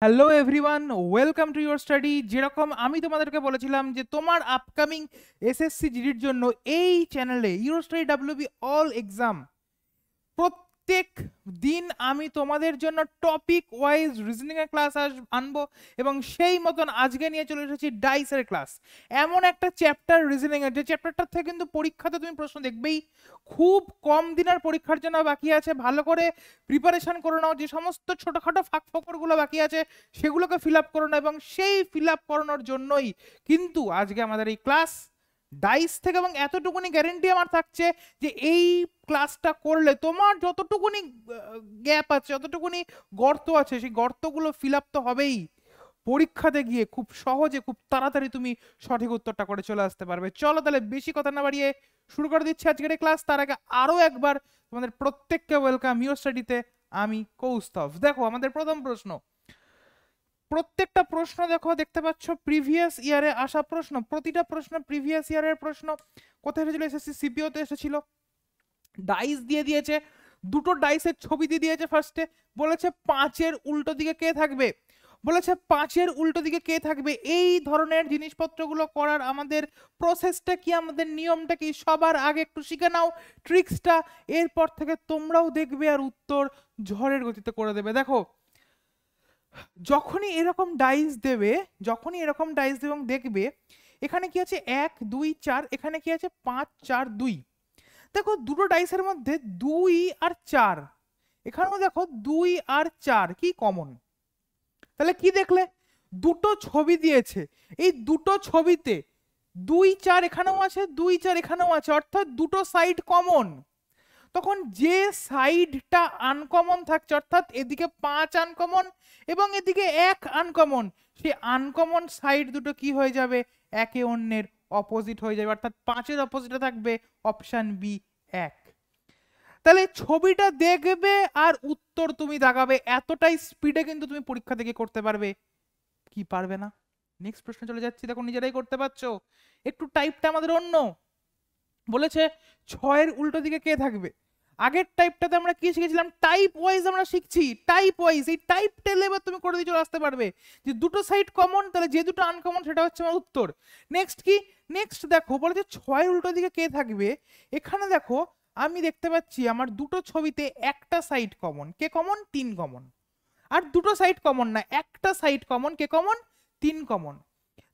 Hello everyone, welcome to your study. যেরকম আমি তোমাদেরকে বলেছিলাম যে তোমার আপকামিং এসএসসি জিডির জন্য এই চ্যানেলে your study WB all exam প্রত্যেক দিন আমি তোমাদের জন্য টপিক ওয়াইজ রিজনিং এর ক্লাস আনবো এবং সেই মতন আজকে নিয়ে চলে এসেছি ডাইসের ক্লাস। এমন একটা চ্যাপ্টার রিজনিং এর, যে চ্যাপ্টারটার থেকে কিন্তু পরীক্ষাতে তুমি প্রশ্ন দেখবেই। খুব কম দিনের পরীক্ষার জন্য বাকি আছে, ভালো করে প্রিপারেশন করে নাও। যে সমস্ত ছোটখাটো ফাঁক ফোকরগুলো বাকি আছে সেগুলোকে ফিল আপ করে নাও, এবং সেই ফিল আপ করানোর জন্যই কিন্তু আজকে আমাদের এই ক্লাস ডাইস থেকে। এবং এতটুকুনি গ্যারেন্টি আমার থাকছে যে এই ক্লাসটা করলে তোমার যতটুকুনি গ্যাপ আছে, যতটুকুনি গর্ত আছে, সেই গর্তগুলো ফিল আপ তো হবেই। পরীক্ষাতে গিয়ে খুব সহজে, খুব তাড়াতাড়ি তুমি সঠিক উত্তরটা করে চলে আসতে পারবে। চলো তাহলে বেশি কথা না বাড়িয়ে শুরু করে দিচ্ছি আজকের এই ক্লাস। তার আগে আরো একবার তোমাদের প্রত্যেককে ওয়েলকাম ইউর স্টাডিতে। আমি কৌস্তভ। দেখো আমাদের প্রথম প্রশ্ন, প্রত্যেকটা প্রশ্ন দেখো, দেখতে পাচ্ছ প্রিভিয়াস ইয়ারে আসা প্রশ্ন। প্রতিটা প্রশ্ন প্রিভিয়াস ইয়ারের প্রশ্ন। কোথায় এসেছিল? এসএসসি সিপিও তে এসেছিল। ডাইস দিয়ে দিয়েছে, দুটো ডাইসের ছবি দিয়ে দিয়েছে। ফার্স্টে বলেছে 5-এর উল্টো দিকে কে থাকবে। বলেছে 5-এর উল্টো দিকে কে থাকবে। এই ধরনের জিনিসপত্রগুলো করার আমাদের প্রসেসটা কি, আমাদের নিয়মটা কি, সবার আগে একটু শিখে নাও ট্রিক্সটা। এরপর থেকে তোমরাও দেখবে আর উত্তর ঝড়ের গতিতে করে দেবে। দেখো যখনই এরকম ডাইস দেবে, যখনই এরকম ডাইস দেবে এবং দেখবে এখানে কি আছে 1 2 4, এখানে কি আছে 5 4 2। দেখো দুটো ডাইসের মধ্যে 2 আর 4, এখানেও দেখো 2 আর 4 কি কমন। তাহলে কি দেখলে? দুটো ছবি দিয়েছে, এই দুটো ছবিতে 2 4 এখানেও আছে, 2 4 এখানেও আছে, অর্থাৎ দুটো সাইড কমন। তখন যে সাইডটা আনকমন থাকছে, অর্থাৎ এদিকে 5 আনকমন এবং এদিকে 1 আনকমন, সেই আনকমন সাইড দুটো কি হয়ে যাবে? একে অন্যের অপোজিট হয়ে যাবে, অর্থাৎ 5-এর অপোজিটে থাকবে অপশন বি 1। তাহলে ছবিটা দেখবে আর উত্তর তুমি দাগাবে, এতটাই স্পিডে কিন্তু তুমি পরীক্ষা থেকে করতে পারবে। কি পারবে না? নেক্সট প্রশ্ন চলে যাচ্ছি, দেখো নিজেরাই করতে পারছো। একটু টাইপটা আমাদের অন্য। বলেছে 6-এর উল্টো দিকে কে থাকবে। আগের টাইপটাতে আমরা কি শিখেছিলাম? টাইপ ওয়াইজ আমরা শিখছি, টাইপ ওয়াইজ। এই টাইপ টেলে এবার তুমি করে দিয়ে চলে আসতে পারবে যে দুটো সাইড কমন, তাহলে যে দুটো আনকমন সেটা হচ্ছে আমার উত্তর। নেক্সট কি? নেক্সট দেখো বলেছে 6-এর উল্টো দিকে কে থাকবে। এখানে দেখো আমি দেখতে পাচ্ছি আমার দুটো ছবিতে একটা সাইড কমন। কে কমন? 3 কমন। আর দুটো সাইড কমন না, একটা সাইড কমন। কে কমন? 3 কমন।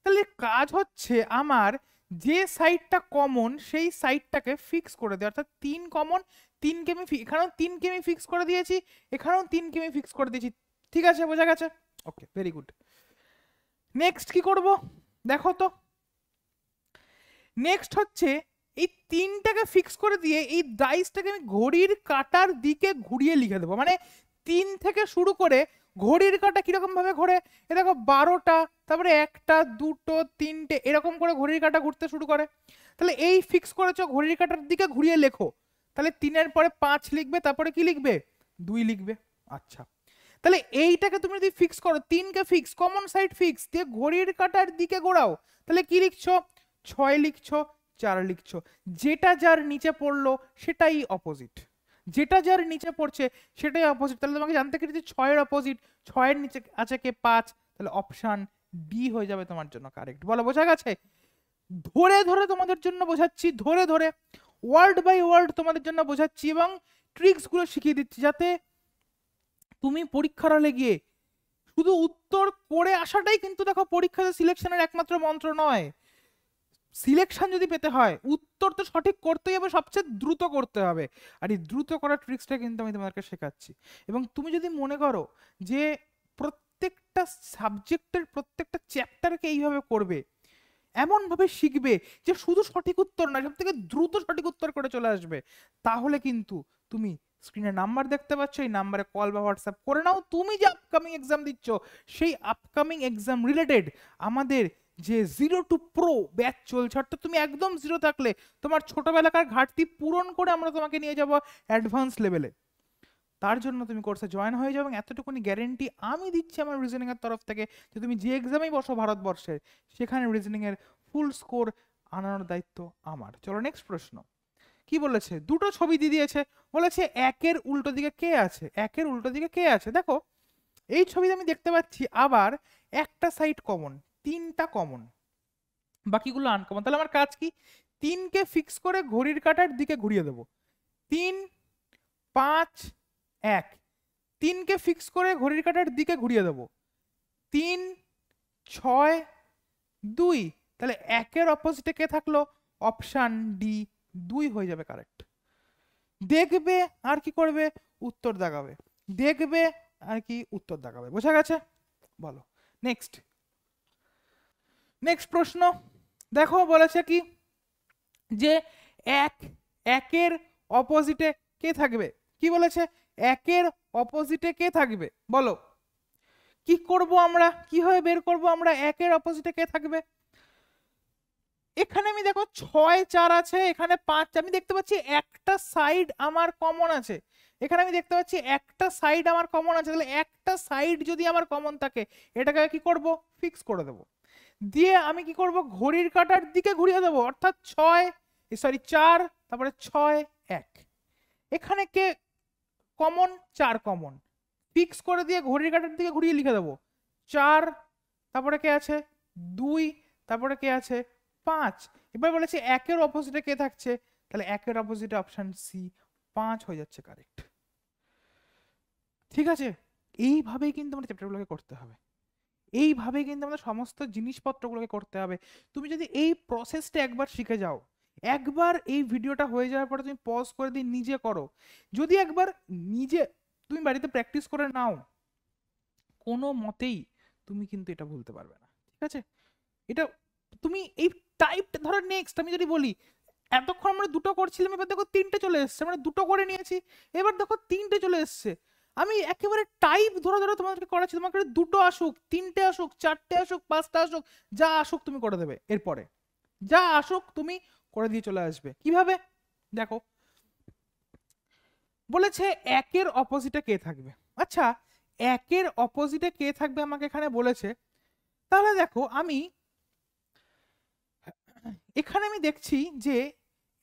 তাহলে কাজ হচ্ছে আমার যে সাইডটা কমন সেই সাইডটাকে ফিক্স করে দেয়, অর্থাৎ 3 কমন। 3কে আমি এখানেও 3কে আমি ফিক্স করে দিয়েছি, এখানেও 3কে আমি ফিক্স করে দিয়েছি। ঠিক আছে, বোঝা গেছে? ওকে, ভেরি গুড। নেক্সট কি করব দেখো তো। নেক্সট হচ্ছে এই 3টাকে ফিক্স করে দিয়ে এই ডাইসটাকে আমি ঘড়ির কাঁটার দিকে ঘুরিয়ে লিখে দেবো। মানে 3 থেকে শুরু করে ঘড়ির কাঁটা কিরকম ভাবে ঘোরে, এ দেখো 12টা, তারপরে 1টা 2টো 3টে, এরকম করে ঘড়ির কাঁটা ঘুরতে শুরু করে। তাহলে এই ফিক্স করেছো ঘড়ির কাঁটার দিকে ঘুরিয়ে লেখো। তাহলে 3-এর পরে 5 লিখবে, তারপরে কি লিখবে? 2 লিখবে। আচ্ছা, তাহলে এইটাকে তুমি যদি ফিক্স করো, 3কে ফিক্স, কমন সাইড ফিক্স দিয়ে ঘড়ির কাঁটার দিকে ঘোরাও, তাহলে কি লিখছো? 6 লিখছো, 4 লিখছো। যেটা যার নিচে পড়লো সেটাই অপোজিট, যেটা যার নিচে পড়ছে সেটাই অপোজিট। তাহলে তোমাকে জানতে কি যে 6-এর অপোজিট, 6-এর নিচে আছে কে? 5। তাহলে অপশন বি হয়ে যাবে তোমার জন্য কারেক্ট। বলো বোঝা গেছে? ধরে ধরে তোমাদের জন্য বোঝাচ্ছি, ধরে ধরে ওয়ার্ড বাই ওয়ার্ড তোমাদের জন্য বোঝাচ্ছি এবং ট্রিক্স গুলো শিখিয়ে দিচ্ছি, যাতে তুমি পরীক্ষার হলে গিয়ে শুধু উত্তর করে আসাটাই কিন্তু দেখো পরীক্ষাতে সিলেকশনের একমাত্র মন্ত্র নয়। সিলেকশন যদি পেতে হয় উত্তর তো সঠিক করতেই হবে, সবচেয়ে দ্রুত করতে হবে। আর এই দ্রুত করার ট্রিক্সটা কিন্তু আমি তোমাদেরকে শেখাচ্ছি। এবং তুমি যদি মনে করো যে প্রত্যেকটা সাবজেক্টের প্রত্যেকটা চ্যাপ্টারকে এইভাবে করবে, এমন ভাবে শিখবে যে শুধু সঠিক উত্তর না, সব থেকে দ্রুত সঠিক উত্তর করে চলে আসবে, তাহলে কিন্তু তুমি স্ক্রিনে নাম্বার দেখতে পাচ্ছ, এই নাম্বারে কল বা হোয়াটসঅ্যাপ করে নাও। তুমি যে আপকামিং এক্সাম দিচ্ছ সেই আপকামিং এক্সাম রিলেটেড আমাদের যে 0 to Pro ব্যাচ চলছে, অর্থাৎ তুমি একদম জিরো থাকলে তোমার ছোটবেলাকার ঘাটতি পূরণ করে আমরা তোমাকে নিয়ে যাব অ্যাডভান্স লেভেলে। তার জন্য তুমি কোর্সে জয়েন হয়ে যাও এবং এতটুকুনি গ্যারেন্টি আমি দিচ্ছি আমার রিজনিং এর তরফ থেকে যে তুমি যে এক্সামেই বসো ভারতবর্ষের, সেখানে রিজনিং এর ফুল স্কোর আনানোর দায়িত্ব আমার। চলো নেক্সট প্রশ্ন কি বলেছে। দুটো ছবি দিয়ে দিয়েছে, বলেছে 1-এর উল্টো দিকে কে আছে। 1-এর উল্টো দিকে কে আছে দেখো, এই ছবিতে আমি দেখতে পাচ্ছি আবার একটা সাইড কমন, তিনটা কমন, বাকিগুলো আনকমন। তাহলে আমার কাজ কি, তিনকে ফিক্স করে ঘড়ির কাঁটার দিকে ঘুরিয়ে দেবো। 3 5 1, তিনকে ফিক্স করে ঘড়ির কাঁটার দিকে ঘুরিয়ে দেবো। 3 6 2, তাহলে একের অপোজিটে কে থাকলো, অপশন ডি 2 হয়ে যাবে কারেক্ট। দেখবে আর কি করবে, উত্তর দাগাবে, দেখবে আর কি উত্তর দাগাবে। বোঝা গেছে? বলো নেক্সট। নেক্সট প্রশ্ন দেখো, বলেছে কি যে একের অপোজিটে কে থাকবে। কি বলেছে, একের অপোজিটে কে থাকবে বলো। কি করব আমরা, কিভাবে বের করব আমরা একের অপোজিটে কে থাকবে। এখানে আমি দেখো 6 4 আছে, এখানে 5, আমি দেখতে পাচ্ছি একটা সাইড আমার কমন আছে। এখানে আমি দেখতে পাচ্ছি একটা সাইড আমার কমন আছে, তাহলে একটা সাইড যদি আমার কমন থাকে এটাকে কি করব, ফিক্স করে দেব। দিয়ে আমি কি করব, ঘড়ির কাঁটার দিকে ঘুরিয়ে দেবো, অর্থাৎ 4, তারপরে 6 1। এখানে কে কমন, 4 কমন, ফিক্স করে দিয়ে ঘড়ির কাঁটার দিকে ঘুরিয়ে লিখে দেবো 4, তারপরে কে আছে 2, তারপরে কে আছে 5। এবার বলেছে একের অপোজিটে কে থাকছে, তাহলে একের অপোজিটে অপশন সি 5 হয়ে যাচ্ছে কারেক্ট। ঠিক আছে, এইভাবেই কিন্তু আমাদের চ্যাপ্টারগুলোকে করতে হবে, এইভাবেই কিন্তু আমাদের সমস্ত জিনিসপত্রগুলোকে করতে হবে। তুমি যদি এই প্রসেসটা একবার শিখে যাও, একবার এই ভিডিওটা হয়ে যাওয়ার পরে তুমি পজ করে দিয়ে নিজে করো, যদি একবার নিজে তুমি বাড়িতে প্র্যাকটিস করে নাও, কোনো মতেই তুমি কিন্তু এটা ভুলতে পারবে না। ঠিক আছে, এটা তুমি এই টাইপটা ধরো, নেক্সট আমি যদি বলি এতক্ষণ আমরা দুটো করছিলাম, এবার দেখো তিনটে চলে এসছে, আমরা দুটো করে নিয়েছি, এবার দেখো তিনটে চলে এসছে। আমি একেবারে টাইপ ধরে ধরে তোমাদেরকে করাচ্ছি, তোমাকে দুটো আসুক, তিনটে আসুক, চারটে আসুক, পাঁচটা আসুক, যা আসুক তুমি করে দেবে, এরপরে যা আসুক তুমি করে দিয়ে চলে আসবে। কিভাবে দেখো, বলেছে একের অপোজিটে কে থাকবে। আচ্ছা, একের অপোজিটে কে থাকবে আমাকে এখানে বলেছে, তাহলে দেখো আমি এখানে আমি দেখছি যে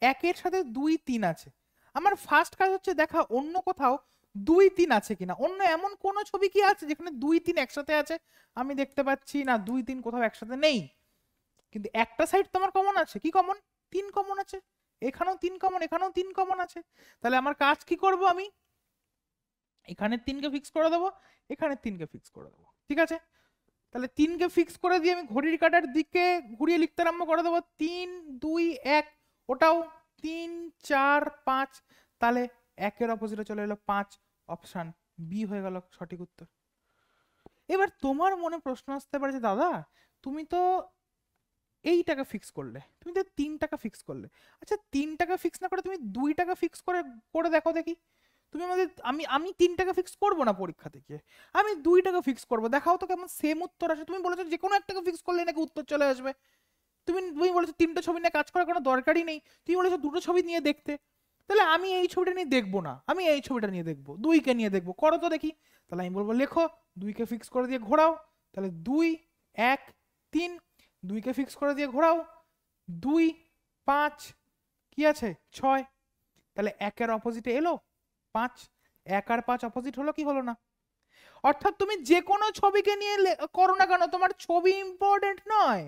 একের সাথে 2 3 আছে। আমার ফার্স্ট কাজ হচ্ছে দেখা অন্য কোথাও 2 3 আছে কিনা, অন্য এমন কোন ছবি কি আছে যেখানে 2 3 একসাথে আছে। আমি দেখতে পাচ্ছি না, 2 3 কোথাও একসাথে নেই, কিন্তু একটা সাইড তোমার কমন আছে। কি কমন, 3 কমন আছে, এখানেও 3 কমন, এখানেও 3 কমন আছে। তাহলে আমার কাজ কি করব, আমি এখানে 3কে ফিক্স করে দেবো, এখানে 3কে ফিক্স করে দেবো। ঠিক আছে, তাহলে 3কে ফিক্স করে দিয়ে আমি ঘড়ির কাঁটার দিকে ঘুরিয়ে লিখতে আরম্ভ করে দেবো, 3 2 1, ওটাও 3 4 5, তাহলে একের অপোজিটে চলে এলো 5, অপশন বি হয়ে গেল সঠিক উত্তর। এবার তোমার মনে প্রশ্ন আসতে পারে যে দাদা তুমি তো এইটাকে ফিক্স করলে, তুমি তো 3টাকে ফিক্স করলে, আচ্ছা 3টাকে ফিক্স না করে তুমি 2টাকে ফিক্স করে করে দেখো দেখি। তুমি আমাদের, আমি আমি 3টাকে ফিক্স করবো না পরীক্ষা থেকে, আমি 2টাকে ফিক্স করবো, দেখাও তো কেমন সেম উত্তর আসে। তুমি বলেছো যে কোনো একটাকে ফিক্স করলে নাকি উত্তর চলে আসবে, তুমি তুমি বলেছো 3টে ছবি নিয়ে কাজ করার কোনো দরকারই নেই, তুমি বলেছো 2টো ছবি নিয়ে দেখতে। তাহলে আমি এই ছবিটা নিয়ে দেখবো না, আমি এই ছবিটা নিয়ে দেখবো, 2কে নিয়ে দেখবো, করো তো দেখি। তাহলে আমি বলবো লেখো 2কে ফিক্স করে দিয়ে ঘোরাও, তাহলে 2 1 3, 2কে ফিক্স করে দিয়ে ঘোরাও, 2 5, কি আছে 6, তাহলে একের অপোজিটে এলো 5, 1 আর 5 অপোজিট হলো কি হলো না। অর্থাৎ তুমি যে কোনো ছবিকে নিয়ে করো না কেন, তোমার ছবি ইম্পর্টেন্ট নয়,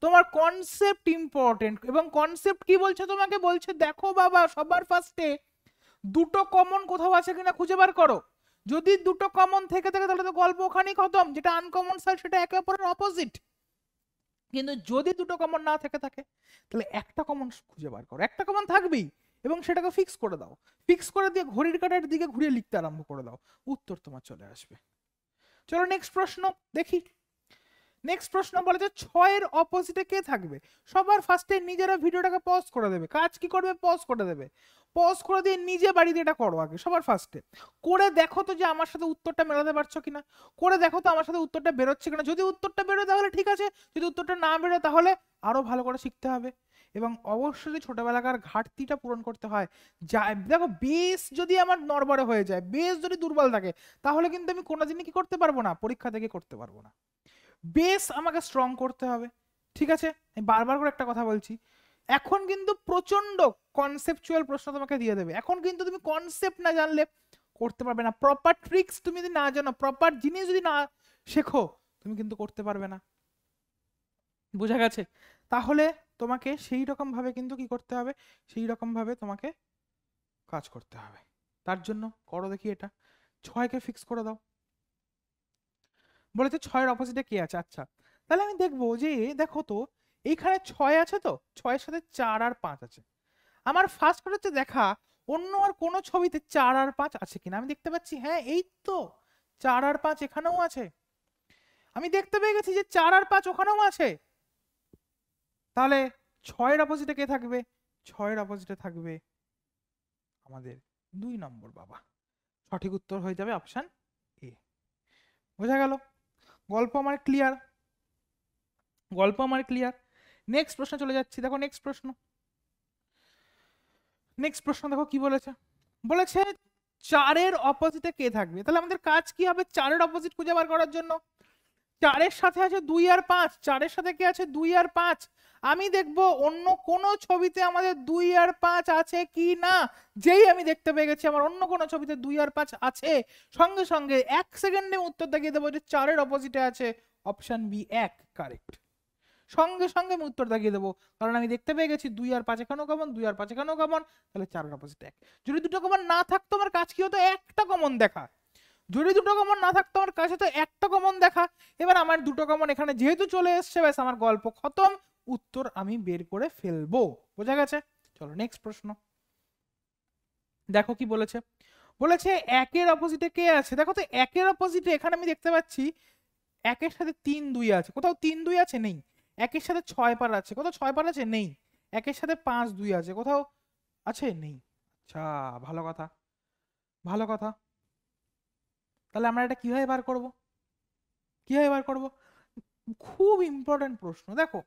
তোমার কনসেপ্ট ইম্পর্টেন্ট। এবং কনসেপ্ট কি বলছে তোমাকে, বলছে দেখো বাবা সবার ফার্স্টে দুটো কমন কোথাও আছে কিনা খুঁজে বার করো, যদি দুটো কমন থেকে থাকে তাহলে তো গল্প ওখানেই খতম, যেটা আনকমন সাইড সেটা একে অপরের অপোজিট। কিন্তু যদি দুটো কমন না থেকে থাকে তাহলে একটা কমন খুঁজে বার করো, একটা কমন থাকবেই, এবং সেটাকে ফিক্স করে দাও, ফিক্স করে দিয়ে ঘড়ির কাঁটার দিকে ঘুরিয়ে লিখতে আরম্ভ করে দাও, উত্তর তোমার চলে আসবে। চলো নেক্সট প্রশ্ন দেখি। নেক্সট প্রশ্ন বলে যে 6 এর অপোজিটে কে থাকবে। সবার ফার্স্টে নিজেরা ভিডিওটাকে পজ করে দেবে, কাজ কি করবে, পজ করে দেবে, পজ করে দিয়ে নিজে বাড়িতে এটা করো আগে সবার ফার্স্টে, করে দেখো তো যে আমার সাথে উত্তরটা মেলাতে পারছো কিনা, করে দেখো তো আমার সাথে উত্তরটা বেরোচ্ছে কিনা, যদি উত্তরটা বেরোয় তাহলে ঠিক আছে, যদি উত্তরটা না বেরোয় তাহলে আরো ভালো করে শিখতে হবে। এবং অবশ্যই ছোটবেলাকার ঘাটতিটা পূরণ করতে হয়। যা দেখো বেস যদি আমার নড়বড়ে হয়ে যায়, বেস যদি দুর্বল থাকে, তাহলে কিন্তু আমি কোনোদিনই কি করতে পারবো না, পরীক্ষা থেকে করতে পারবো না। বেস আমাকে স্ট্রং করতে হবে। ঠিক আছে, আমি বারবার করে একটা কথা বলছি, এখন কিন্তু প্রচন্ড কনসেপচুয়াল প্রশ্ন তোমাকে দিয়ে দেবে, এখন কিন্তু তুমি কনসেপ্ট না জানলে করতে পারবে না। প্রপার ট্রিক্স তুমি যদি না জানো, প্রপার জিনিস যদি না শেখো, তুমি কিন্তু করতে পারবে না। বোঝা গেছে? তাহলে তোমাকে সেই রকম ভাবে কিন্তু কি করতে হবে, সেই রকম ভাবে তোমাকে কাজ করতে হবে। তার জন্য করো দেখি এটা, 6কে ফিক্স করে দাও। বলেছে 6-এর অপোজিটে কে আছে। আচ্ছা, তাহলে আমি দেখবো যে দেখো তো এইখানে 6 আছে, তো 6-এর সাথে 4 আর 5 আছে। আমার ফার্স্ট কথা হচ্ছে দেখা অন্য আর কোনো ছবিতে 4 আর 5 আছে কিনা। আমি দেখতে পাচ্ছি হ্যাঁ এই তো 4 আর 5 এখানেও আছে। আমি দেখতে পেয়ে গেছি যে 4 আর 5 ওখানেও আছে। তাহলে 6-এর অপোজিটে কে থাকবে? 6-এর অপোজিটে থাকবে আমাদের 2 নম্বর বাবা। সঠিক উত্তর হয়ে যাবে অপশন এ। বোঝা গেল? গল্প আমার ক্লিয়ার, গল্প আমার ক্লিয়ার। নেক্সট প্রশ্ন চলে যাচ্ছি। দেখো নেক্সট প্রশ্ন, নেক্সট প্রশ্ন দেখো কি বলেছে। বলেছে 4-এর অপোজিটে কে থাকবে। তাহলে আমাদের কাজ কি হবে 4-এর অপোজিট খুঁজে বার করার জন্য? 4-এর সাথে আছে 2 আর 5, 4-এর সাথে কে আছে 2 আর 5। আমি দেখব অন্য কোন ছবিতে আমাদের 2 আর 5 আছে কি না। যেই আমি দেখতে পেয়ে গেছি আমার অন্য কোন ছবিতে 2 আর 5 আছে, সঙ্গে সঙ্গে 1 সেকেন্ডে উত্তর দেখিয়ে দেবো যে 4-এর অপোজিটে আছে অপশন বি 1 কারেক্ট। সঙ্গে সঙ্গে আমি উত্তর দেখিয়ে দেবো, কারণ আমি দেখতে পেয়ে গেছি 2 আর 5 এখানেও কমন, 2 আর 5 এখানেও কমন, তাহলে 4-এর অপোজিট 1। যদি দুটো কমন না থাকতো আমার কাজ কি হতো, একটা কমন দেখা। যদি দুটো কমন না থাকতো আমার কাছে তো একটা কমন দেখা। এবার আমার দুটো কমন এখানে যেহেতু চলে এসছে, ব্যাস আমার গল্প খতম, উত্তর আমি বের করে ফেলবো। বোঝা গেছে? চলো নেক্সট প্রশ্ন দেখো কি বলেছে। বলেছে 1-এর অপোজিটে কে আছে। দেখো তো 1-এর অপোজিটে এখানে আমি দেখতে পাচ্ছি 1-এর সাথে 3 2 আছে, কোথাও 3 2 আছে নেই। 1-এর সাথে 6 পার আছে, কোথাও 6 পার আছে নেই। 1-এর সাথে 5 2 আছে, কোথাও আছে নেই। আচ্ছা, ভালো কথা, ভালো কথা। তাহলে আমরা এটা কিভাবে বার করব, কিভাবে বার করব? খুব ইম্পর্টেন্ট প্রশ্ন। দেখো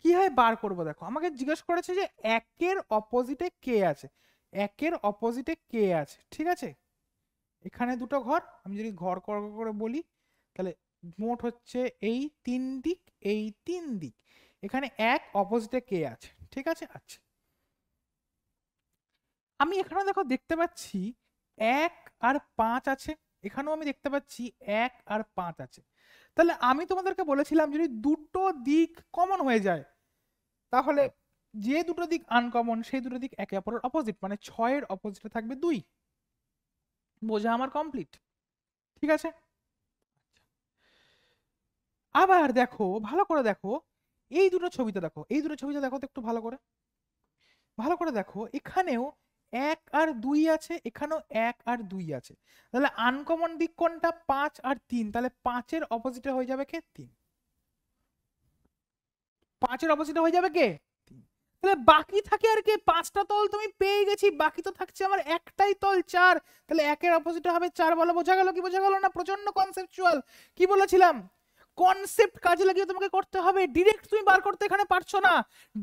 কিভাবে বার করব, দেখো আমাকে জিজ্ঞেস করেছে যে 1-এর অপোজিটে কে আছে। 1-এর অপোজিটে কে আছে, ঠিক আছে। এখানে দুটো ঘর, আমি যদি ঘর করে বলি তাহলে মোট হচ্ছে এই 3 দিক, এই 3 দিক। এখানে 1 অপোজিটে কে আছে, ঠিক আছে। আচ্ছা, আমি এখানে দেখো দেখতে পাচ্ছি 1 আর 5 আছে, এখানেও আমি দেখতে পাচ্ছি 1 আর 5 আছে। তাহলে আমি তোমাদেরকে বলেছিলাম যদি দুটো দিক কমন হয়ে যায়, তাহলে যে দুটো দিক আনকমন সেই দুটো দিক একে অপরের অপোজিট, মানে 6-এর অপোজিটে থাকবে 2। বোঝা আমার কমপ্লিট, ঠিক আছে। আবার দেখো ভালো করে দেখো এই দুটো ছবিতে, দেখো এই দুটো ছবিতে দেখো তো একটু ভালো করে, ভালো করে দেখো এখানেও 1 আর 2 আছে, এখানেও 1 আর 2 আছে। তাহলে আনকমন দিক কোনটা? 5 আর 3। তাহলে 5-এর অপোজিটে হয়ে যাবে কে? 3। 5-এর অপোজিটে হয়ে যাবে কে? 3। তাহলে বাকি থাকে আর কে? 5টা তল তুমি পেয়ে গেছি, বাকি তো থাকছে আমার একটাই তল 4। তাহলে 1-এর অপোজিটে হবে 4 বলো। বোঝা গেল কি বোঝা গেল না? প্রচন্ড কনসেপচুয়াল। কি বলেছিলাম, কনসেপ্ট কাজে লাগিয়ে তোমাকে করতে হবে। ডিরেক্ট তুমি বার করতে এখানে পারছো না,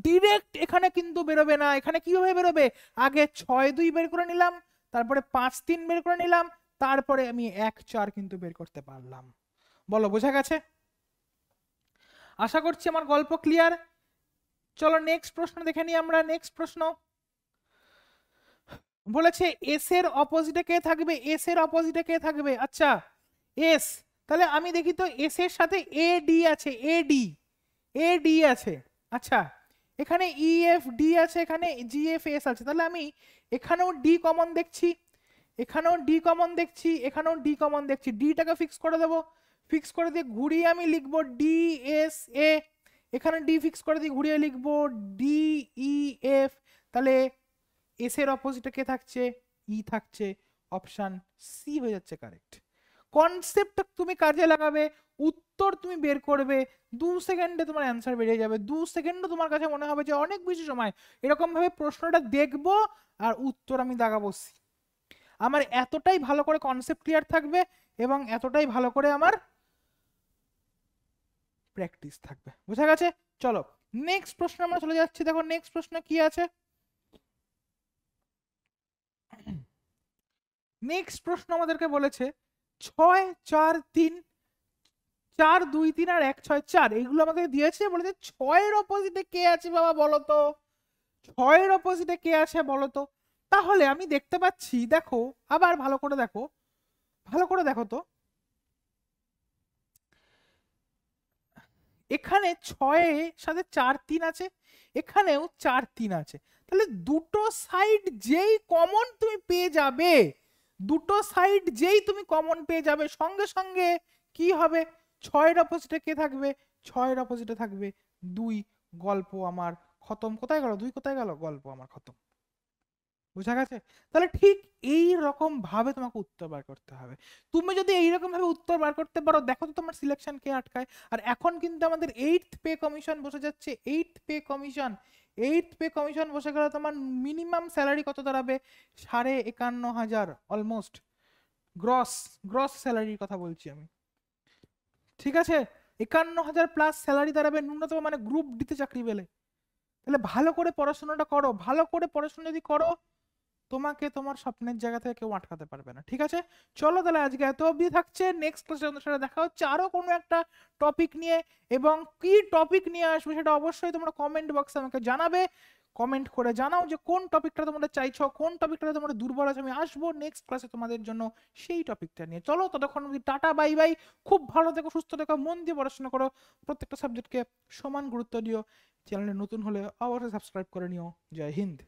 ডিরেক্ট এখানে কিন্তু বেরোবে না। এখানে কিভাবে বেরোবে, আগে 6 2 বের করে নিলাম, তারপরে 5 3 বের করে নিলাম, তারপরে আমি 1 4 কিন্তু বের করতে পারলাম। বলো বোঝা গেছে? আশা করছি আমার গল্প ক্লিয়ার। চলো নেক্সট প্রশ্ন দেখে নিই আমরা। নেক্সট প্রশ্ন বলেছে এস এর অপোজিটে কে থাকবে, এস এর অপোজিটে কে থাকবে। আচ্ছা এস, তাহলে আমি দেখি তো এস এর সাথে এ ডি আছে, এ ডি, এ ডি আছে। আচ্ছা এখানে ই এফ ডি আছে, এখানে জি এফ এস আছে। তাহলে আমি এখানেও ডি কমন দেখছি, এখানেও ডি কমন দেখছি, এখানেও ডি কমন দেখছি। ডিটাকে ফিক্স করে দেবো, ফিক্স করে দিয়ে ঘুরিয়ে আমি লিখবো ডি এস এ। এখানে ডি ফিক্স করে দিয়ে ঘুরিয়ে লিখবো ডি ই এফ। তাহলে এস এর অপোজিটে কে থাকছে? ই থাকছে। অপশন সি হয়ে যাচ্ছে কারেক্ট। কনসেপ্টটা তুমি কাজে লাগাবে, উত্তর তুমি বের করবে, 2 সেকেন্ডে তোমার অ্যান্সার বেরিয়ে যাবে। 2 সেকেন্ডও তোমার কাছে মনে হবে যে অনেক বেশি সময়। এরকম ভাবে প্রশ্নটা দেখবো আর উত্তর আমি দাগাবো সি। আমার এতটাই ভালো করে কনসেপ্ট ক্লিয়ার থাকবে এবং এতটাই ভালো করে আমার প্র্যাকটিস থাকবে। বুঝা গেছে? চলো নেক্সট প্রশ্ন আমরা চলে যাচ্ছি। দেখো নেক্সট প্রশ্ন কি আছে। নেক্সট প্রশ্ন আমাদেরকে বলেছে 6 4 3, 4 2 3 আর 1 6 4, এইগুলো আমাদের দিয়েছে। বলেছে 6-এর অপোজিটে কে আছে বাবা বলো তো, 6-এর অপোজিটে কে আছে বলো তো। তাহলে আমি দেখতে পাচ্ছি, দেখো আবার ভালো করে দেখো, ভালো করে দেখো তো, এখানে 6 সাথে 4 3 আছে, এখানেও 4 3 আছে। তাহলে দুটো সাইড যেই কমন তুমি পেয়ে যাবে, দুটো সাইড যেই তুমি কমন পেয়ে যাবে, সঙ্গে সঙ্গে কি হবে, 6-এর অপোজিটে কে থাকবে, 6-এর অপোজিটে থাকবে 2। গল্প আমার খতম। কোথায় গেল 2, কোথায় গেল, গল্প আমার খতম। বুঝা গেছে? তাহলে ঠিক এই রকম ভাবে তোমাকে উত্তর বার করতে হবে। তুমি যদি এইরকম ভাবে উত্তর বার করতে পারো, দেখো তো তোমার সিলেকশন কে আটকায়। আর এখন কিন্তু আমাদের 8th পে কমিশন বসে যাচ্ছে, 8th pay commission. 8th pay commission বসে গেলে তোমার মিনিমাম স্যালারি কত দাঁড়াবে, 51,500 অলমোস্ট। গ্রস, গ্রস স্যালারির কথা বলছি আমি, ঠিক আছে? 51,000 প্লাস স্যালারি দাঁড়াবে ন্যূনতম, মানে গ্রুপ ডিতে চাকরি পেলে। তাহলে ভালো করে পড়াশোনাটা করো, ভালো করে পড়াশোনা যদি করো, তোমাকে তোমার স্বপ্নের জায়গা থেকে কেউ আটকাতে পারবে না, ঠিক আছে? চলো তাহলে আজকে এত অবধি থাকছে, নেক্সট ক্লাসে আমাদের সাথে দেখা হচ্ছে আরো কোনো একটা টপিক নিয়ে। এবং কি টপিক নিয়ে আসবে সেটা অবশ্যই তোমরা কমেন্ট বক্সে আমাকে জানাবে। কমেন্ট করে জানাও যে কোন টপিকটা তোমরা চাইছো, কোন টপিকটা তোমরা দুর্বল আছে, আমি আসবো নেক্সট ক্লাসে তোমাদের জন্য সেই টপিকটা নিয়ে। চলো ততক্ষণ অবধি টাটা, বাই বাই। খুব ভালো থেকো, সুস্থ থেকো, মন দিয়ে পড়াশোনা করো, প্রত্যেকটা সাবজেক্টকে সমান গুরুত্ব দিও। চ্যানেলে নতুন হলে অবশ্যই সাবস্ক্রাইব করে নিও। জয় হিন্দ।